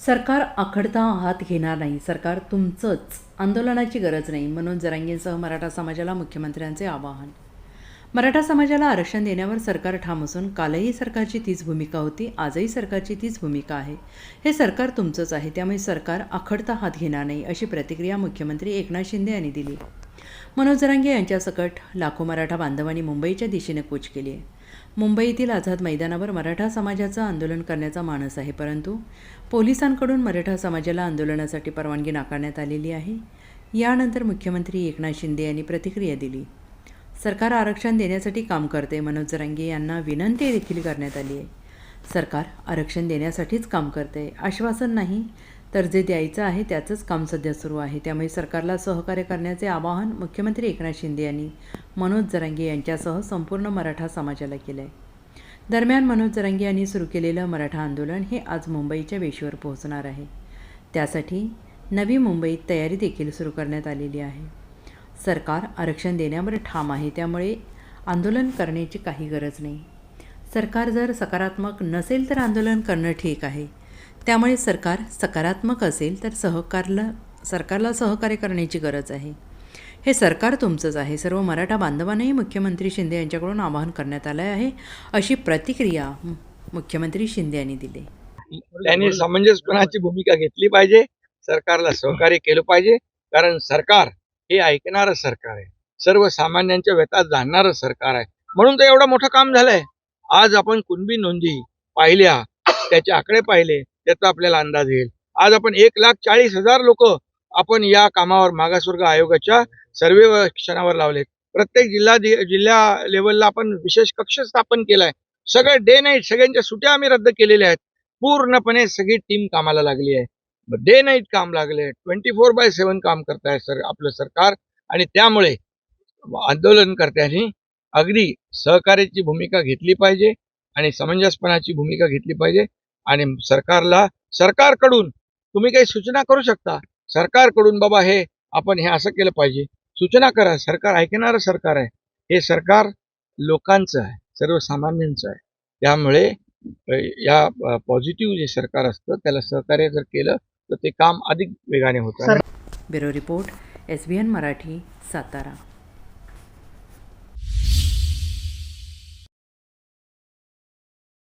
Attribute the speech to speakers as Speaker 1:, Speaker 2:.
Speaker 1: सरकार आखडता हात घेणार नाही. सरकार तुमचंच. आंदोलनाची गरज नाही. मनोज जरांगेंसह मराठा समाजाला मुख्यमंत्र्यांचे आवाहन. मराठा समाजाला आरक्षण देण्यावर सरकार ठाम असून कालही सरकारची तीच भूमिका होती, आजही सरकारची तीच भूमिका आहे. हे सरकार तुमचंच आहे, त्यामुळे सरकार आखडता हात घेणार नाही, अशी प्रतिक्रिया मुख्यमंत्री एकनाथ शिंदे यांनी दिली. मनोज जरांगे यांच्यासकट लाखो मराठा बांधवांनी मुंबईच्या दिशेने कूच केली आहे. मुंबईतील आझाद मैदानावर मराठा समाजाचं आंदोलन करण्याचा मानस आहे, परंतु पोलिसांकडून मराठा समाजाला आंदोलनासाठी परवानगी नाकारण्यात आलेली आहे. यानंतर मुख्यमंत्री एकनाथ शिंदे यांनी प्रतिक्रिया दिली. सरकार आरक्षण देण्यासाठी काम करते. मनोज जरांगे यांना विनंती देखील करण्यात आली आहे. सरकार आरक्षण देण्यासाठीच काम करते, आश्वासन नाही, तर जे द्यायचं आहे त्याचंच काम सध्या सुरू आहे. त्यामुळे सरकारला सहकार्य करण्याचे आवाहन मुख्यमंत्री एकनाथ शिंदे यांनी मनोज जरांगे यांच्यासह संपूर्ण मराठा समाजाला केलं आहे. दरम्यान मनोज जरांगे यांनी सुरू केलेलं मराठा आंदोलन हे आज मुंबईच्या वेशीवर पोहोचणार आहे. त्यासाठी नवी मुंबईत तयारी देखील सुरू करण्यात आलेली आहे. सरकार आरक्षण देण्यावर ठाम आहे, त्यामुळे आंदोलन करण्याची काही गरज नाही. सरकार जर सकारात्मक नसेल तर आंदोलन करणं ठीक आहे. त्यामुळे सरकार सकारात्मक असेल तर सरकारला सहकार्य करण्याची गरज आहे. हे सरकार तुमचंच आहे. सर्व मराठा बांधवांनाही मुख्यमंत्री शिंदे यांच्याकडून आवाहन करण्यात आलं आहे, अशी प्रतिक्रिया मुख्यमंत्री शिंदे यांनी दिली.
Speaker 2: त्यांनी समंजसपणाची भूमिका घेतली पाहिजे, सरकारला सहकार्य केलं पाहिजे, कारण सरकार हे ऐकणारं सरकार आहे, सर्वसामान्यांच्या व्यथा जाणणारं सरकार आहे. म्हणून तर एवढं मोठं काम झालंय. आज आपण कुणबी नोंदी पाहिल्या, त्याचे आकडे पाहिले, त्याचा आपल्याला अंदाज येईल. आज आपण 1,40,000 लोक आपण या कामावर मागासवर्ग आयोगाच्या सर्वेक्षणावर लावलेत. प्रत्येक जिल्हा लेवलला आपण विशेष कक्ष स्थापन केलाय. सगळे डे नाईट सगळ्यांच्या सुट्या आम्ही रद्द केलेल्या आहेत. पूर्णपणे सगळी टीम कामाला लागली आहे. डे नाईट काम लागले, 24/7 काम करताय आपलं सरकार. आणि त्यामुळे आंदोलनकर्त्यांनी अगदी सहकार्याची भूमिका घेतली पाहिजे आणि समंजसपणाची भूमिका घेतली पाहिजे. आणि सरकारकडून तुम्ही काही सूचना करू शकता. सरकारकडून बाबा हे आपण हे असं केलं पाहिजे, सूचना करा. सरकार ऐकणारं सरकार आहे. हे सरकार लोकांचं आहे, सर्वसामान्यांचं आहे. त्यामुळे या पॉझिटिव्ह जे सरकार असतं त्याला सहकार्य जर केलं तर ते काम अधिक वेगाने होतं.
Speaker 1: Bureau report, SBN Marathi, Satara.